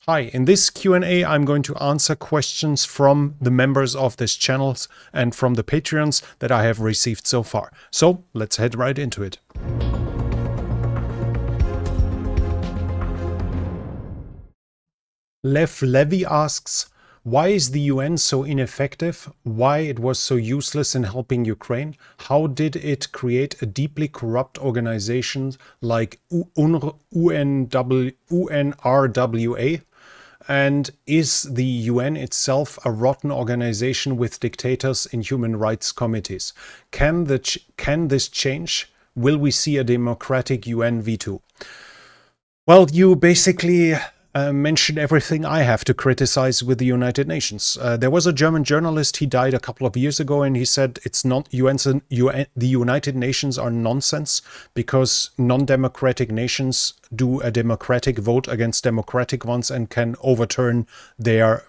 Hi, in this Q&A, I'm going to answer questions from the members of this channel and from the Patreons that I have received so far. So let's head right into it. Lev Levy asks, why is the UN so ineffective? Why it was so useless in helping Ukraine? How did it create a deeply corrupt organization like UNRWA? And is the UN itself a rotten organization with dictators in human rights committees? Can this change? Will we see a democratic UN veto? Well, you basically mentioned everything I have to criticize with the United Nations. There was a German journalist, he died a couple of years ago, and he said it's not the United Nations are nonsense because non-democratic nations do a democratic vote against democratic ones and can overturn their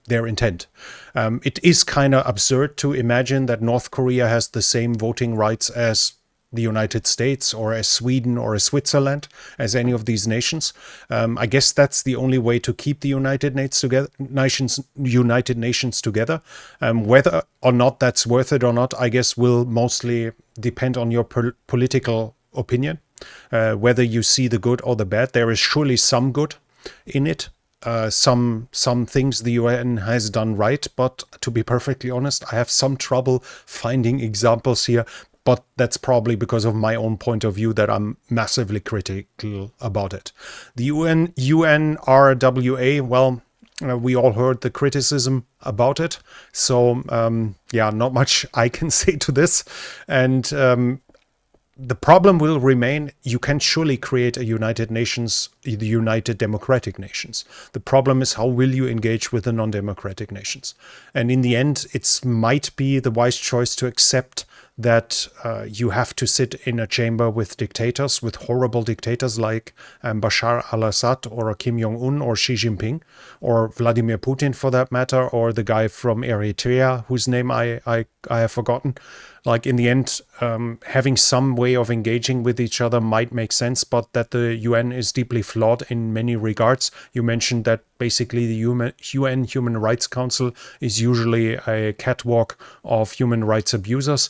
intent. It is kind of absurd to imagine that North Korea has the same voting rights as the United States or as Sweden or as Switzerland, as any of these nations. I guess that's the only way to keep the United Nations together. Whether or not that's worth it or not, I guess will mostly depend on your political opinion. Whether you see the good or the bad, there is surely some good in it. Some things the UN has done right, but to be perfectly honest, I have some trouble finding examples here. But that's probably because of my own point of view that I'm massively critical about it. The UNRWA, well, we all heard the criticism about it. So, yeah, not much I can say to this. And the problem will remain, you can surely create a United Nations, the United Democratic Nations. The problem is, how will you engage with the non-democratic nations? And in the end, it might be the wise choice to accept that you have to sit in a chamber with dictators, with horrible dictators like Bashar al-Assad or Kim Jong-un or Xi Jinping or Vladimir Putin for that matter, or the guy from Eritrea whose name I have forgotten. Like in the end, having some way of engaging with each other might make sense, but that the UN is deeply flawed in many regards. You mentioned that basically the UN Human Rights Council is usually a catwalk of human rights abusers.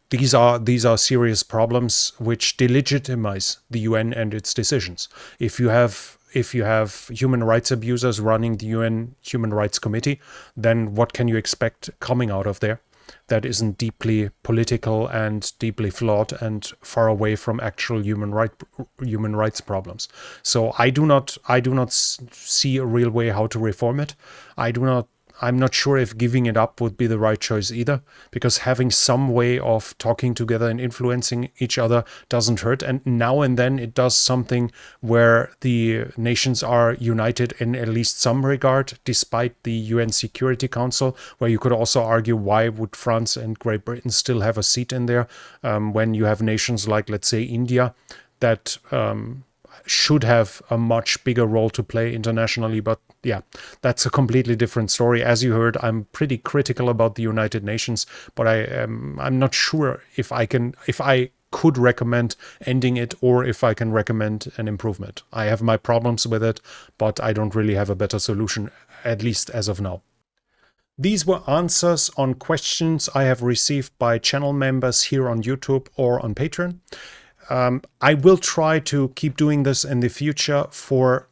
These are serious problems which delegitimize the UN and its decisions. If you have human rights abusers running the UN Human Rights Committee, then what can you expect coming out of there that isn't deeply political and deeply flawed and far away from actual human rights problems? So I do not see a real way how to reform it. I'm not sure if giving it up would be the right choice either, because having some way of talking together and influencing each other doesn't hurt. And now and then it does something where the nations are united in at least some regard, despite the UN Security Council, where you could also argue, why would France and Great Britain still have a seat in there when you have nations like, let's say, India, that should have a much bigger role to play internationally. But yeah, that's a completely different story. As you heard, I'm pretty critical about the United Nations, but I'm not sure if I could recommend ending it or if I can recommend an improvement. I have my problems with it, but I don't really have a better solution, at least as of now. These were answers on questions I have received by channel members here on YouTube or on Patreon. I will try to keep doing this in the future for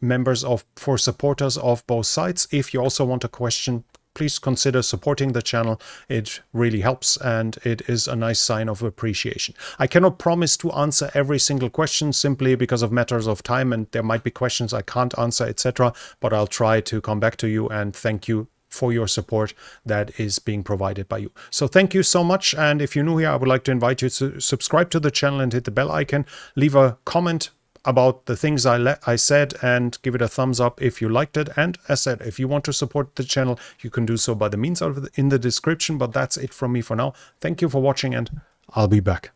supporters of both sides. If you also want a question, please consider supporting the channel. It really helps and it is a nice sign of appreciation. I cannot promise to answer every single question simply because of matters of time, and there might be questions I can't answer, etc. But I'll try to come back to you and thank you for your support that is being provided by you. So thank you so much. And if you're new here, I would like to invite you to subscribe to the channel and hit the bell icon. Leave a comment about the things I said and give it a thumbs up if you liked it. And as said, if you want to support the channel, you can do so by the means in the description. But that's it from me for now. Thank you for watching and I'll be back.